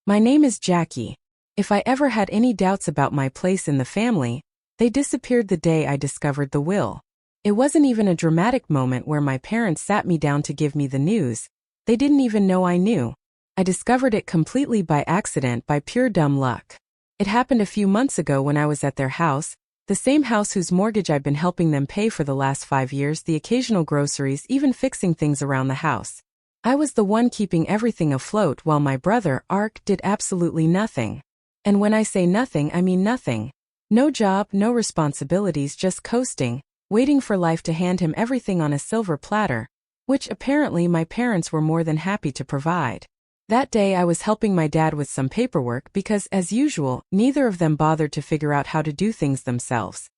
My name is Jackie. If I ever had any doubts about my place in the family, they disappeared the day I discovered the will. It wasn't even a dramatic moment where my parents sat me down to give me the news. They didn't even know I knew. I discovered it completely by accident, by pure dumb luck. It happened a few months ago when I was at their house, the same house whose mortgage I've been helping them pay for the last 5 years, the occasional groceries, even fixing things around the house. I was the one keeping everything afloat while my brother, Ark, did absolutely nothing. And when I say nothing, I mean nothing. No job, no responsibilities, just coasting, waiting for life to hand him everything on a silver platter, which apparently my parents were more than happy to provide. That day I was helping my dad with some paperwork because, as usual, neither of them bothered to figure out how to do things themselves.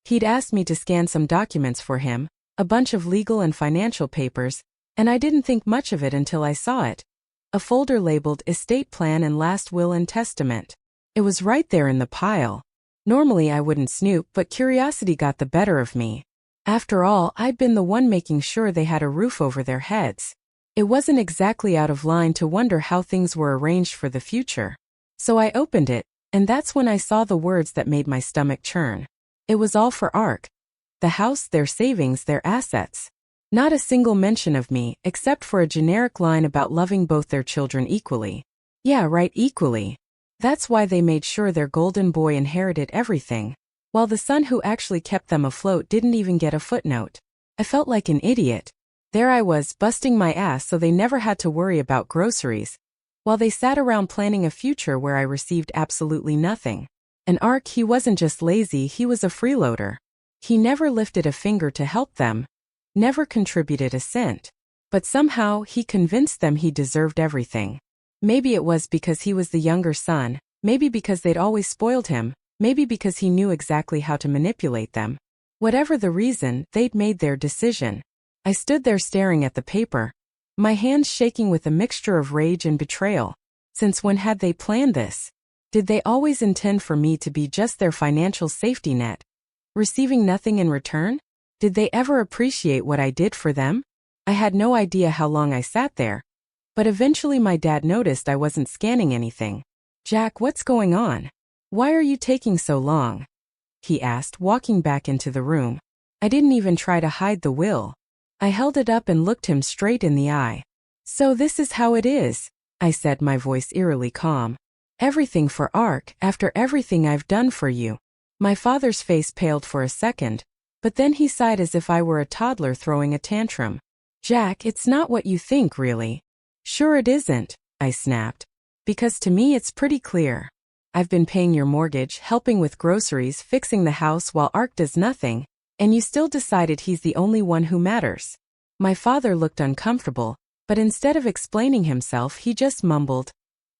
He'd asked me to scan some documents for him, a bunch of legal and financial papers, and I didn't think much of it until I saw it. A folder labeled Estate Plan and Last Will and Testament. It was right there in the pile. Normally I wouldn't snoop, but curiosity got the better of me. After all, I'd been the one making sure they had a roof over their heads. It wasn't exactly out of line to wonder how things were arranged for the future. So I opened it, and that's when I saw the words that made my stomach churn. It was all for Ark. The house, their savings, their assets. Not a single mention of me, except for a generic line about loving both their children equally. Yeah, right, equally. That's why they made sure their golden boy inherited everything, while the son who actually kept them afloat didn't even get a footnote. I felt like an idiot. There I was, busting my ass so they never had to worry about groceries, while they sat around planning a future where I received absolutely nothing. And Ark, he wasn't just lazy, he was a freeloader. He never lifted a finger to help them, never contributed a cent. But somehow, he convinced them he deserved everything. Maybe it was because he was the younger son, maybe because they'd always spoiled him, maybe because he knew exactly how to manipulate them. Whatever the reason, they'd made their decision. I stood there staring at the paper, my hands shaking with a mixture of rage and betrayal. Since when had they planned this? Did they always intend for me to be just their financial safety net, receiving nothing in return? Did they ever appreciate what I did for them? I had no idea how long I sat there, but eventually my dad noticed I wasn't scanning anything. "Jack, what's going on? Why are you taking so long?" he asked, walking back into the room. I didn't even try to hide the will. I held it up and looked him straight in the eye. "So this is how it is," I said, my voice eerily calm. "Everything for Ark, after everything I've done for you." My father's face paled for a second, but then he sighed as if I were a toddler throwing a tantrum. "Jack, it's not what you think, really." "Sure it isn't," I snapped. "Because to me it's pretty clear. I've been paying your mortgage, helping with groceries, fixing the house while Ark does nothing, and you still decided he's the only one who matters." My father looked uncomfortable, but instead of explaining himself, he just mumbled,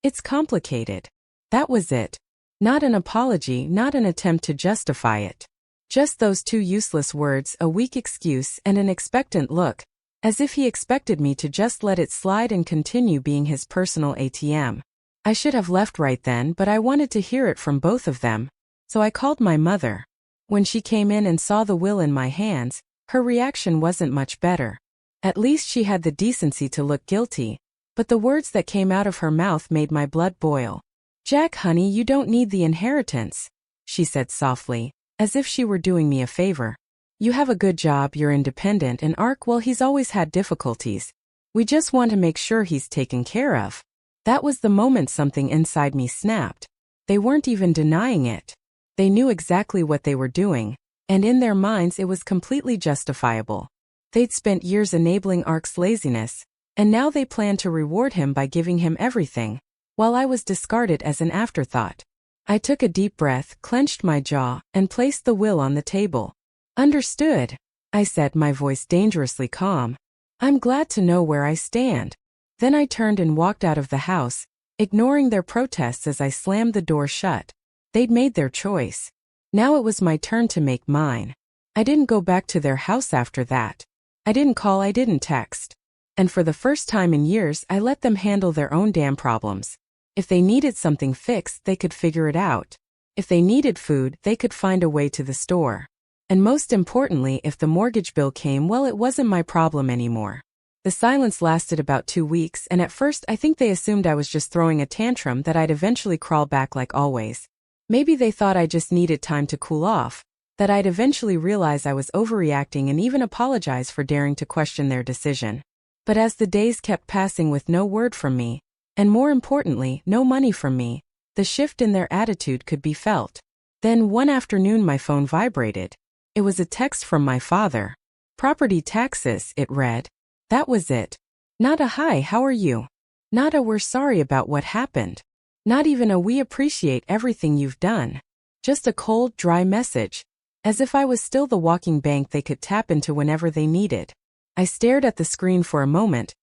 "It's complicated." That was it. Not an apology, not an attempt to justify it. Just those two useless words, a weak excuse, and an expectant look, as if he expected me to just let it slide and continue being his personal ATM. I should have left right then, but I wanted to hear it from both of them, so I called my mother. When she came in and saw the will in my hands, her reaction wasn't much better. At least she had the decency to look guilty, but the words that came out of her mouth made my blood boil. "Jack, honey, you don't need the inheritance," she said softly, as if she were doing me a favor. "You have a good job, you're independent, and Ark, well, he's always had difficulties. We just want to make sure he's taken care of." That was the moment something inside me snapped. They weren't even denying it. They knew exactly what they were doing, and in their minds it was completely justifiable. They'd spent years enabling Ark's laziness, and now they planned to reward him by giving him everything, while I was discarded as an afterthought. I took a deep breath, clenched my jaw, and placed the will on the table. "Understood," I said, my voice dangerously calm. "I'm glad to know where I stand." Then I turned and walked out of the house, ignoring their protests as I slammed the door shut. They'd made their choice. Now it was my turn to make mine. I didn't go back to their house after that. I didn't call, I didn't text. And for the first time in years, I let them handle their own damn problems. If they needed something fixed, they could figure it out. If they needed food, they could find a way to the store. And most importantly, if the mortgage bill came, well, it wasn't my problem anymore. The silence lasted about 2 weeks, and at first I think they assumed I was just throwing a tantrum that I'd eventually crawl back like always. Maybe they thought I just needed time to cool off, that I'd eventually realize I was overreacting and even apologize for daring to question their decision. But as the days kept passing with no word from me, and more importantly, no money from me, the shift in their attitude could be felt. Then one afternoon my phone vibrated. It was a text from my father. "Property taxes," it read. That was it. Not a "Hi, how are you?" Not a "We're sorry about what happened." Not even a "We appreciate everything you've done." Just a cold, dry message, as if I was still the walking bank they could tap into whenever they needed. I stared at the screen for a moment,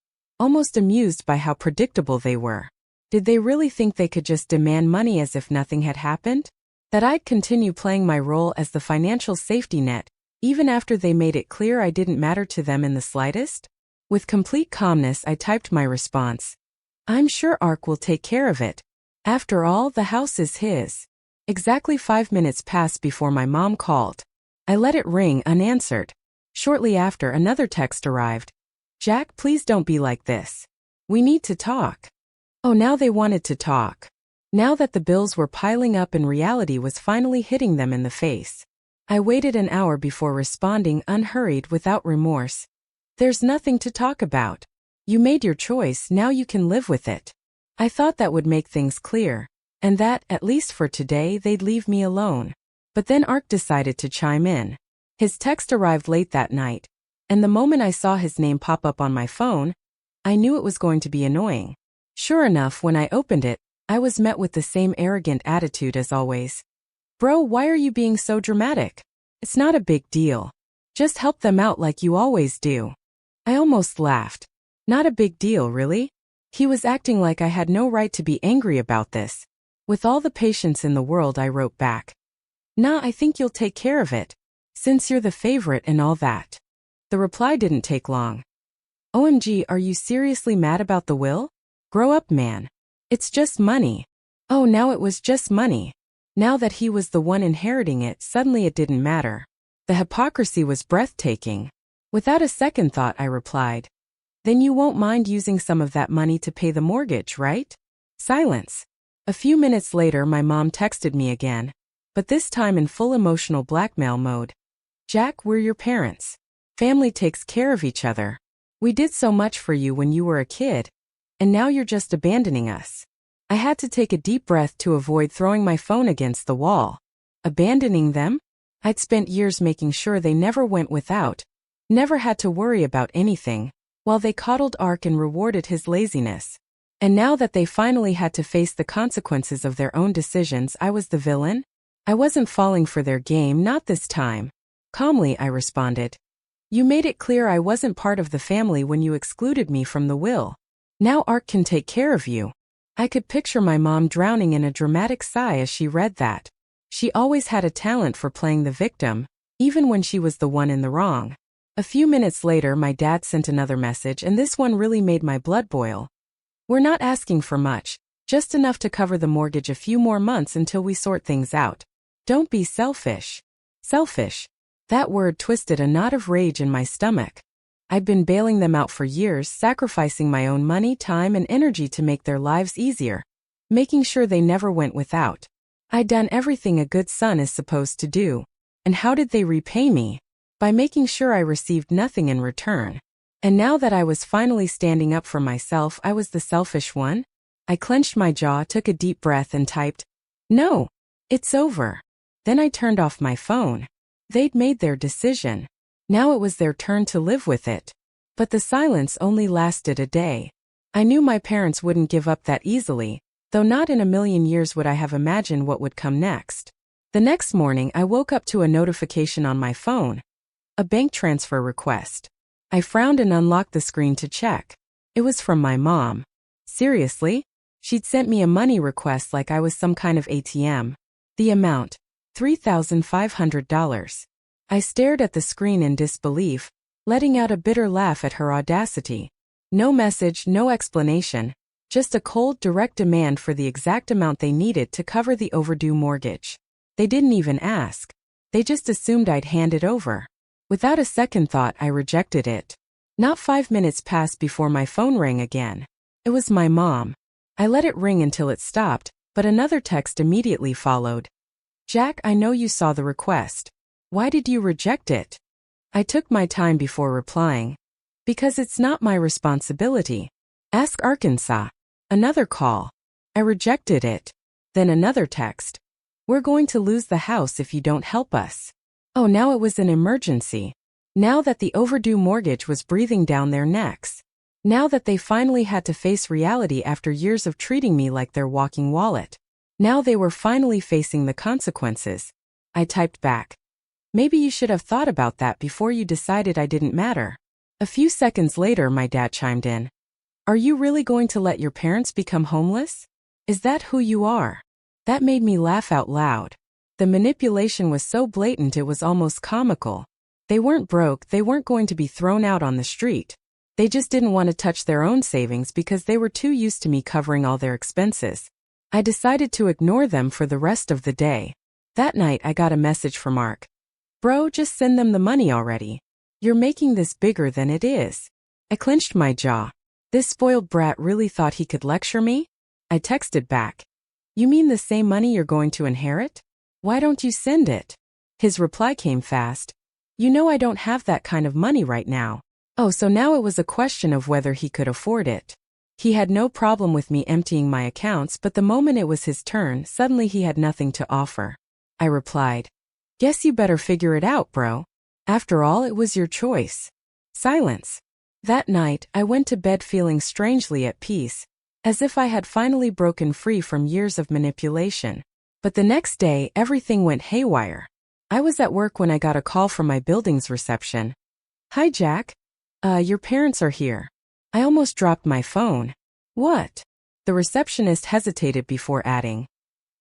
almost amused by how predictable they were. Did they really think they could just demand money as if nothing had happened? That I'd continue playing my role as the financial safety net, even after they made it clear I didn't matter to them in the slightest? With complete calmness I typed my response. "I'm sure Ark will take care of it. After all, the house is his." Exactly 5 minutes passed before my mom called. I let it ring unanswered. Shortly after, another text arrived. "Jack, please don't be like this. We need to talk." Oh, now they wanted to talk. Now that the bills were piling up and reality was finally hitting them in the face. I waited an hour before responding, unhurried, without remorse. "There's nothing to talk about. You made your choice, now you can live with it." I thought that would make things clear, and that, at least for today, they'd leave me alone. But then Ark decided to chime in. His text arrived late that night, and the moment I saw his name pop up on my phone, I knew it was going to be annoying. Sure enough, when I opened it, I was met with the same arrogant attitude as always. "Bro, why are you being so dramatic? It's not a big deal. Just help them out like you always do." I almost laughed. Not a big deal, really? He was acting like I had no right to be angry about this. With all the patience in the world, I wrote back. "Nah, I think you'll take care of it, since you're the favorite and all that." The reply didn't take long. "OMG, are you seriously mad about the will? Grow up, man. It's just money." Oh, now it was just money. Now that he was the one inheriting it, suddenly it didn't matter. The hypocrisy was breathtaking. Without a second thought, I replied, "Then you won't mind using some of that money to pay the mortgage, right?" Silence. A few minutes later, my mom texted me again, but this time in full emotional blackmail mode. "Jack, we're your parents. Family takes care of each other. We did so much for you when you were a kid, and now you're just abandoning us." I had to take a deep breath to avoid throwing my phone against the wall. Abandoning them? I'd spent years making sure they never went without, never had to worry about anything, while they coddled Ark and rewarded his laziness. And now that they finally had to face the consequences of their own decisions, I was the villain? I wasn't falling for their game, not this time. Calmly, I responded. "You made it clear I wasn't part of the family when you excluded me from the will. Now Ark can take care of you." I could picture my mom drowning in a dramatic sigh as she read that. She always had a talent for playing the victim, even when she was the one in the wrong. A few minutes later, my dad sent another message, and this one really made my blood boil. "We're not asking for much, just enough to cover the mortgage a few more months until we sort things out. Don't be selfish." Selfish. That word twisted a knot of rage in my stomach. I'd been bailing them out for years, sacrificing my own money, time, and energy to make their lives easier, making sure they never went without. I'd done everything a good son is supposed to do. And how did they repay me? By making sure I received nothing in return. And now that I was finally standing up for myself, I was the selfish one? I clenched my jaw, took a deep breath, and typed, "No, it's over." Then I turned off my phone. They'd made their decision. Now it was their turn to live with it. But the silence only lasted a day. I knew my parents wouldn't give up that easily, though not in a million years would I have imagined what would come next. The next morning, I woke up to a notification on my phone. A bank transfer request. I frowned and unlocked the screen to check. It was from my mom. Seriously? She'd sent me a money request like I was some kind of ATM. The amount, $3,500. I stared at the screen in disbelief, letting out a bitter laugh at her audacity. No message, no explanation, just a cold, direct demand for the exact amount they needed to cover the overdue mortgage. They didn't even ask. They just assumed I'd hand it over. Without a second thought, I rejected it. Not 5 minutes passed before my phone rang again. It was my mom. I let it ring until it stopped, but another text immediately followed. Jack, I know you saw the request. Why did you reject it? I took my time before replying. Because it's not my responsibility. Ask Arkansas. Another call. I rejected it. Then another text. We're going to lose the house if you don't help us. Oh, now it was an emergency. Now that the overdue mortgage was breathing down their necks. Now that they finally had to face reality after years of treating me like their walking wallet. Now they were finally facing the consequences. I typed back. Maybe you should have thought about that before you decided I didn't matter. A few seconds later, my dad chimed in. Are you really going to let your parents become homeless? Is that who you are? That made me laugh out loud. The manipulation was so blatant it was almost comical. They weren't broke, they weren't going to be thrown out on the street. They just didn't want to touch their own savings because they were too used to me covering all their expenses. I decided to ignore them for the rest of the day. That night I got a message from Mark. Bro, just send them the money already. You're making this bigger than it is. I clenched my jaw. This spoiled brat really thought he could lecture me? I texted back. You mean the same money you're going to inherit? Why don't you send it? His reply came fast. You know I don't have that kind of money right now. Oh, so now it was a question of whether he could afford it. He had no problem with me emptying my accounts, but the moment it was his turn, suddenly he had nothing to offer. I replied. Guess you better figure it out, bro. After all, it was your choice. Silence. That night, I went to bed feeling strangely at peace, as if I had finally broken free from years of manipulation. But the next day, everything went haywire. I was at work when I got a call from my building's reception. Hi, Jack. Your parents are here. I almost dropped my phone. What? The receptionist hesitated before adding.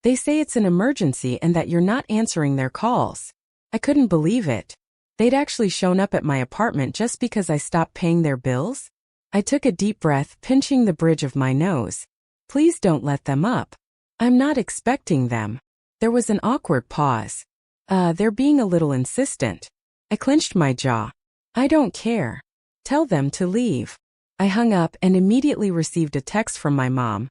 They say it's an emergency and that you're not answering their calls. I couldn't believe it. They'd actually shown up at my apartment just because I stopped paying their bills? I took a deep breath, pinching the bridge of my nose. Please don't let them up. I'm not expecting them. There was an awkward pause. They're being a little insistent. I clenched my jaw. I don't care. Tell them to leave. I hung up and immediately received a text from my mom.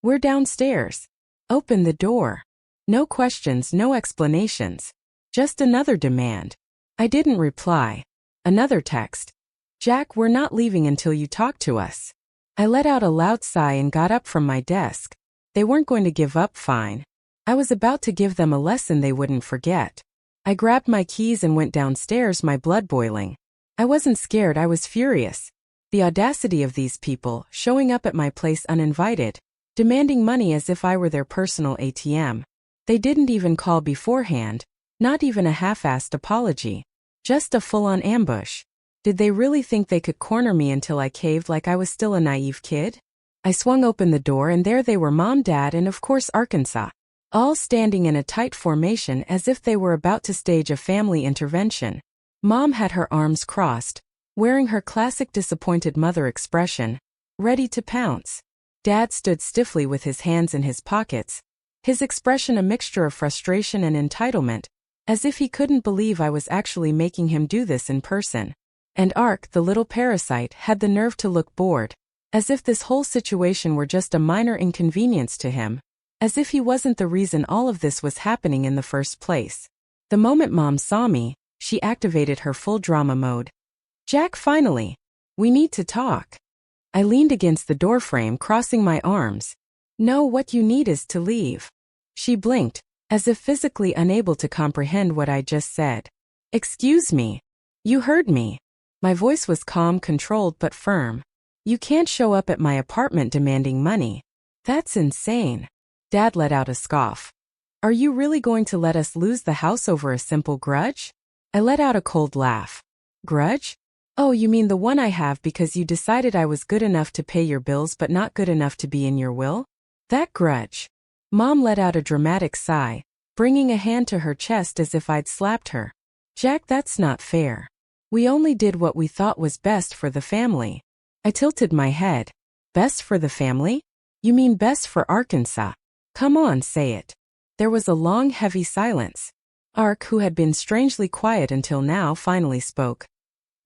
We're downstairs. Open the door. No questions, no explanations. Just another demand. I didn't reply. Another text. Jack, we're not leaving until you talk to us. I let out a loud sigh and got up from my desk. They weren't going to give up, fine. I was about to give them a lesson they wouldn't forget. I grabbed my keys and went downstairs, my blood boiling. I wasn't scared, I was furious. The audacity of these people, showing up at my place uninvited, demanding money as if I were their personal ATM. They didn't even call beforehand, not even a half-assed apology. Just a full-on ambush. Did they really think they could corner me until I caved like I was still a naive kid? I swung open the door and there they were, Mom, Dad, and of course Arkansas, all standing in a tight formation as if they were about to stage a family intervention. Mom had her arms crossed, wearing her classic disappointed mother expression, ready to pounce. Dad stood stiffly with his hands in his pockets, his expression a mixture of frustration and entitlement, as if he couldn't believe I was actually making him do this in person. And Ark, the little parasite, had the nerve to look bored, as if this whole situation were just a minor inconvenience to him, as if he wasn't the reason all of this was happening in the first place. The moment Mom saw me, she activated her full drama mode. Jack, finally. We need to talk. I leaned against the doorframe, crossing my arms. No, what you need is to leave. She blinked, as if physically unable to comprehend what I just said. Excuse me. You heard me. My voice was calm, controlled, but firm. You can't show up at my apartment demanding money. That's insane. Dad let out a scoff. Are you really going to let us lose the house over a simple grudge? I let out a cold laugh. Grudge? Oh, you mean the one I have because you decided I was good enough to pay your bills but not good enough to be in your will? That grudge. Mom let out a dramatic sigh, bringing a hand to her chest as if I'd slapped her. Jack, that's not fair. We only did what we thought was best for the family. I tilted my head. Best for the family? You mean best for Arkansas? Come on, say it. There was a long, heavy silence. Ark, who had been strangely quiet until now, finally spoke.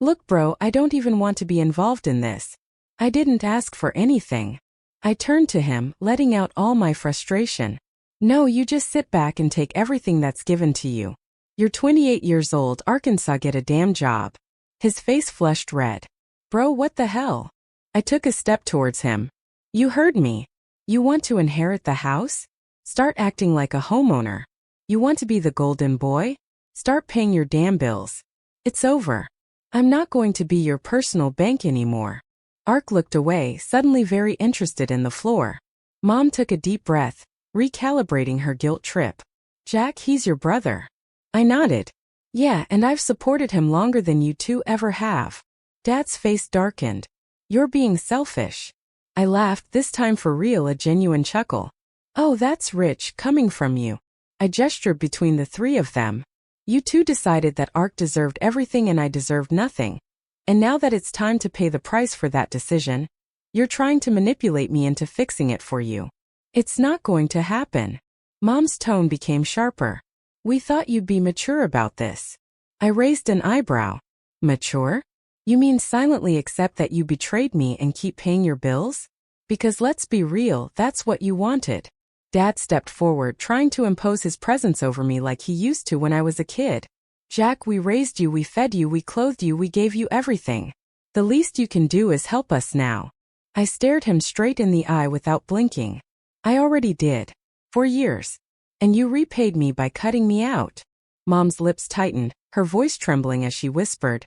Look, bro, I don't even want to be involved in this. I didn't ask for anything. I turned to him, letting out all my frustration. No, you just sit back and take everything that's given to you. You're 28 years old, Arkansas, get a damn job. His face flushed red. Bro, what the hell? I took a step towards him. You heard me. You want to inherit the house? Start acting like a homeowner. You want to be the golden boy? Start paying your damn bills. It's over. I'm not going to be your personal bank anymore. Ark looked away, suddenly very interested in the floor. Mom took a deep breath, recalibrating her guilt trip. Jack, he's your brother. I nodded. Yeah, and I've supported him longer than you two ever have. Dad's face darkened. You're being selfish. I laughed, this time for real, a genuine chuckle. Oh, that's rich, coming from you. I gestured between the three of them. You two decided that Ark deserved everything and I deserved nothing. And now that it's time to pay the price for that decision, you're trying to manipulate me into fixing it for you. It's not going to happen. Mom's tone became sharper. We thought you'd be mature about this. I raised an eyebrow. Mature? You mean silently accept that you betrayed me and keep paying your bills? Because let's be real, that's what you wanted. Dad stepped forward, trying to impose his presence over me like he used to when I was a kid. Jack, we raised you, we fed you, we clothed you, we gave you everything. The least you can do is help us now. I stared him straight in the eye without blinking. I already did. For years. And you repaid me by cutting me out. Mom's lips tightened, her voice trembling as she whispered.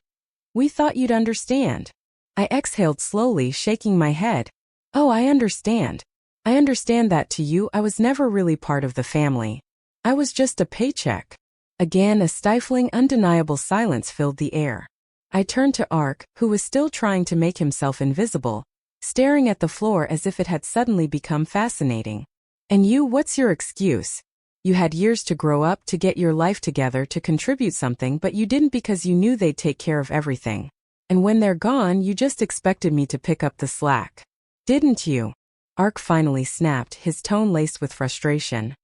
We thought you'd understand. I exhaled slowly, shaking my head. Oh, I understand. I understand that to you I was never really part of the family. I was just a paycheck. Again, a stifling, undeniable silence filled the air. I turned to Ark, who was still trying to make himself invisible, staring at the floor as if it had suddenly become fascinating. And you, what's your excuse? You had years to grow up, to get your life together, to contribute something, but you didn't because you knew they'd take care of everything. And when they're gone, you just expected me to pick up the slack. Didn't you? Ark finally snapped, his tone laced with frustration.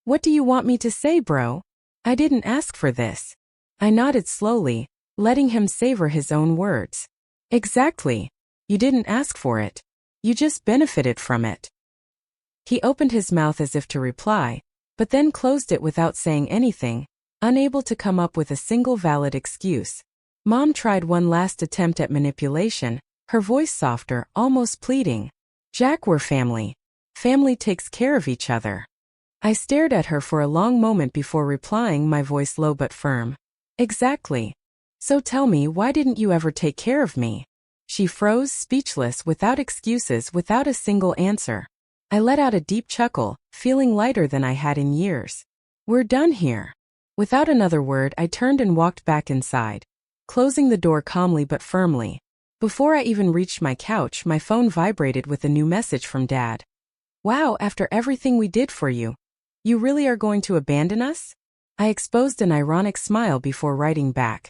What do you want me to say, bro? I didn't ask for this. I nodded slowly, letting him savor his own words. Exactly. You didn't ask for it. You just benefited from it. He opened his mouth as if to reply, but then closed it without saying anything, unable to come up with a single valid excuse. Mom tried one last attempt at manipulation, her voice softer, almost pleading. Jack, we're family. Family takes care of each other. I stared at her for a long moment before replying, my voice low but firm. Exactly. So tell me, why didn't you ever take care of me? She froze, speechless, without excuses, without a single answer. I let out a deep chuckle, feeling lighter than I had in years. We're done here. Without another word, I turned and walked back inside, closing the door calmly but firmly. Before I even reached my couch, my phone vibrated with a new message from Dad. Wow, after everything we did for you, you really are going to abandon us? I exposed an ironic smile before writing back.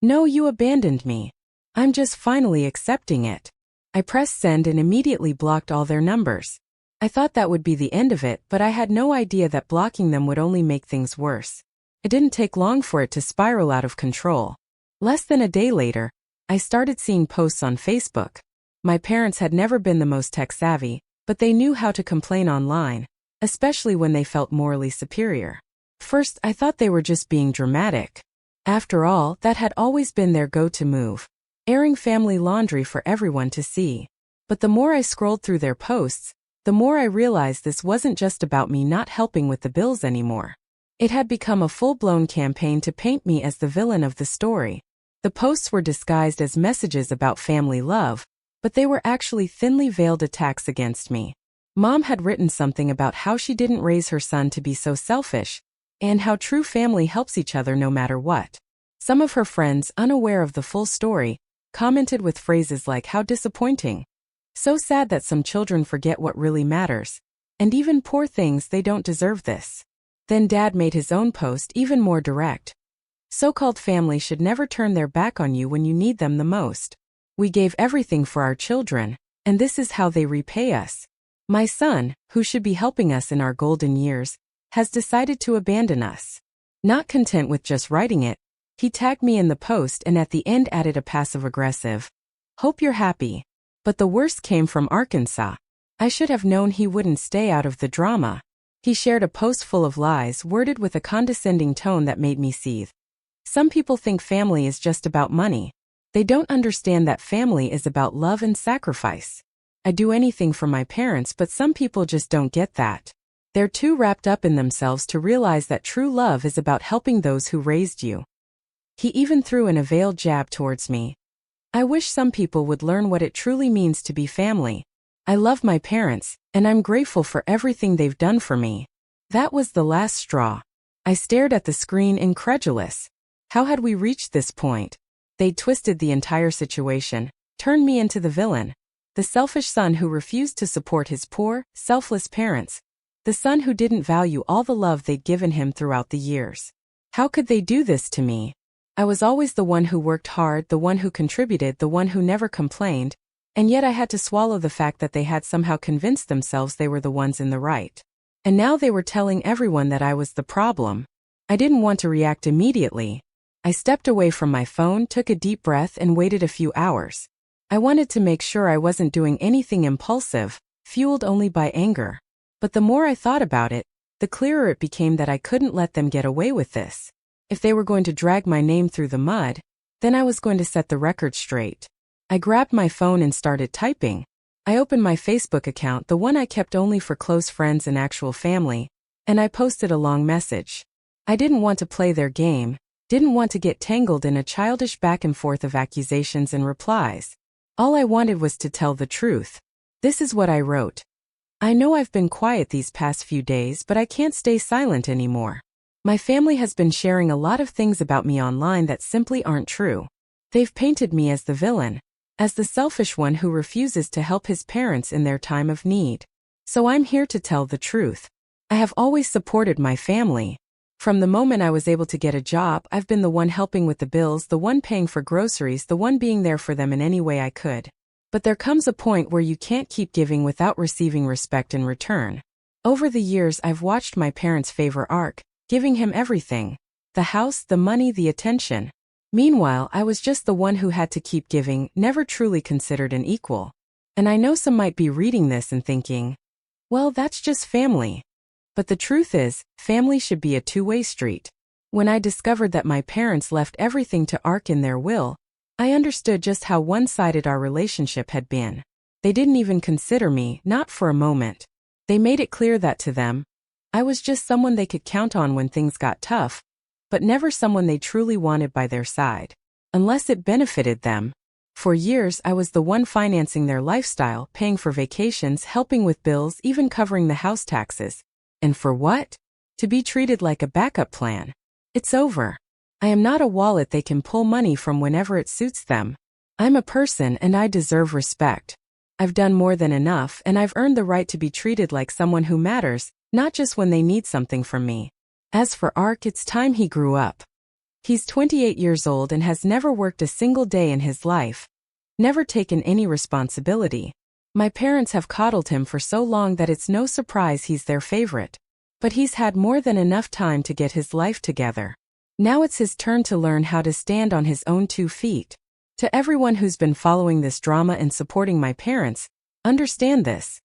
No, you abandoned me. I'm just finally accepting it. I pressed send and immediately blocked all their numbers. I thought that would be the end of it, but I had no idea that blocking them would only make things worse. It didn't take long for it to spiral out of control. Less than a day later, I started seeing posts on Facebook. My parents had never been the most tech-savvy, but they knew how to complain online, especially when they felt morally superior. First, I thought they were just being dramatic. After all, that had always been their go-to move, airing family laundry for everyone to see. But the more I scrolled through their posts, the more I realized this wasn't just about me not helping with the bills anymore. It had become a full-blown campaign to paint me as the villain of the story. The posts were disguised as messages about family love, but they were actually thinly veiled attacks against me. Mom had written something about how she didn't raise her son to be so selfish, and how true family helps each other no matter what. Some of her friends, unaware of the full story, commented with phrases like, how disappointing. So sad that some children forget what really matters. And even poor things, they don't deserve this. Then Dad made his own post even more direct. So-called family should never turn their back on you when you need them the most. We gave everything for our children, and this is how they repay us. My son, who should be helping us in our golden years, has decided to abandon us. Not content with just writing it, He tagged me in the post and at the end added a passive-aggressive, "Hope you're happy." But the worst came from Arkansas. I should have known he wouldn't stay out of the drama. He shared a post full of lies worded with a condescending tone that made me seethe. Some people think family is just about money. They don't understand that family is about love and sacrifice. I do anything for my parents, but some people just don't get that. They're too wrapped up in themselves to realize that true love is about helping those who raised you. He even threw in a veiled jab towards me. I wish some people would learn what it truly means to be family. I love my parents, and I'm grateful for everything they've done for me. That was the last straw. I stared at the screen incredulous. How had we reached this point? They'd twisted the entire situation, turned me into the villain. The selfish son who refused to support his poor, selfless parents. The son who didn't value all the love they'd given him throughout the years. How could they do this to me? I was always the one who worked hard, the one who contributed, the one who never complained, and yet I had to swallow the fact that they had somehow convinced themselves they were the ones in the right. And now they were telling everyone that I was the problem. I didn't want to react immediately. I stepped away from my phone, took a deep breath, and waited a few hours. I wanted to make sure I wasn't doing anything impulsive, fueled only by anger. But the more I thought about it, the clearer it became that I couldn't let them get away with this. If they were going to drag my name through the mud, then I was going to set the record straight. I grabbed my phone and started typing. I opened my Facebook account, the one I kept only for close friends and actual family, and I posted a long message. I didn't want to play their game, didn't want to get tangled in a childish back and forth of accusations and replies. All I wanted was to tell the truth. This is what I wrote. I know I've been quiet these past few days, but I can't stay silent anymore. My family has been sharing a lot of things about me online that simply aren't true. They've painted me as the villain, as the selfish one who refuses to help his parents in their time of need. So I'm here to tell the truth. I have always supported my family. From the moment I was able to get a job, I've been the one helping with the bills, the one paying for groceries, the one being there for them in any way I could. But there comes a point where you can't keep giving without receiving respect in return. Over the years, I've watched my parents favor Ark, giving him everything. The house, the money, the attention. Meanwhile, I was just the one who had to keep giving, never truly considered an equal. And I know some might be reading this and thinking, well, that's just family. But the truth is, family should be a two-way street. When I discovered that my parents left everything to Ark in their will, I understood just how one-sided our relationship had been. They didn't even consider me, not for a moment. They made it clear that to them, I was just someone they could count on when things got tough, but never someone they truly wanted by their side, unless it benefited them. For years, I was the one financing their lifestyle, paying for vacations, helping with bills, even covering the house taxes. And for what? To be treated like a backup plan. It's over. I am not a wallet they can pull money from whenever it suits them. I'm a person and I deserve respect. I've done more than enough and I've earned the right to be treated like someone who matters, not just when they need something from me. As for Ark, it's time he grew up. He's 28 years old and has never worked a single day in his life. Never taken any responsibility. My parents have coddled him for so long that it's no surprise he's their favorite. But he's had more than enough time to get his life together. Now it's his turn to learn how to stand on his own 2 feet. To everyone who's been following this drama and supporting my parents, understand this.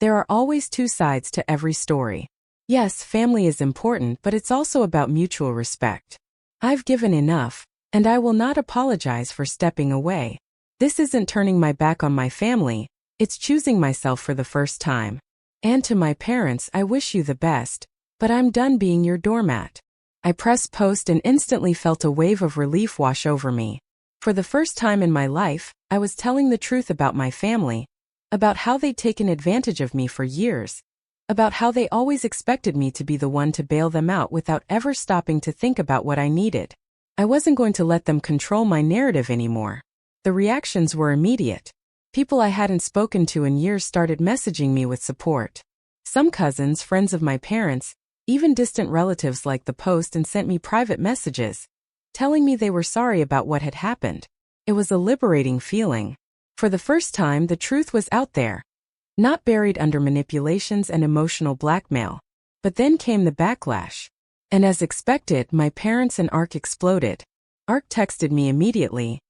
There are always 2 sides to every story. Yes, family is important, but it's also about mutual respect. I've given enough, and I will not apologize for stepping away. This isn't turning my back on my family, it's choosing myself for the first time. And to my parents, I wish you the best, but I'm done being your doormat. I pressed post and instantly felt a wave of relief wash over me. For the first time in my life, I was telling the truth about my family, about how they'd taken advantage of me for years, about how they always expected me to be the one to bail them out without ever stopping to think about what I needed. I wasn't going to let them control my narrative anymore. The reactions were immediate. People I hadn't spoken to in years started messaging me with support. Some cousins, friends of my parents, even distant relatives liked the post and sent me private messages, telling me they were sorry about what had happened. It was a liberating feeling. For the first time, the truth was out there, not buried under manipulations and emotional blackmail. But then came the backlash. And as expected, my parents and Ark exploded. Ark texted me immediately.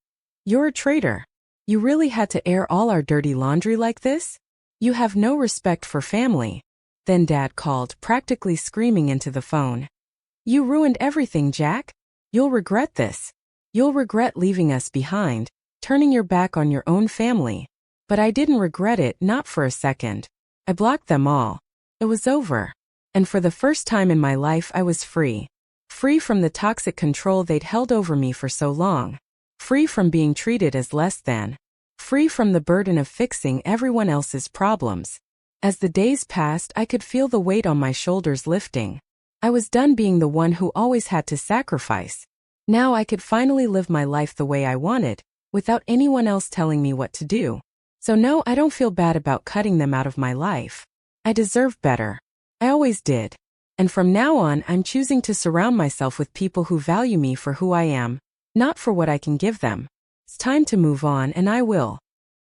You're a traitor. You really had to air all our dirty laundry like this? You have no respect for family. Then Dad called, practically screaming into the phone. You ruined everything, Jack. You'll regret this. You'll regret leaving us behind, turning your back on your own family. But I didn't regret it, not for a second. I blocked them all. It was over. And for the first time in my life I was free. Free from the toxic control they'd held over me for so long. Free from being treated as less than. Free from the burden of fixing everyone else's problems. As the days passed, I could feel the weight on my shoulders lifting. I was done being the one who always had to sacrifice. Now I could finally live my life the way I wanted, without anyone else telling me what to do. So no, I don't feel bad about cutting them out of my life. I deserve better. I always did. And from now on, I'm choosing to surround myself with people who value me for who I am, not for what I can give them. It's time to move on, and I will.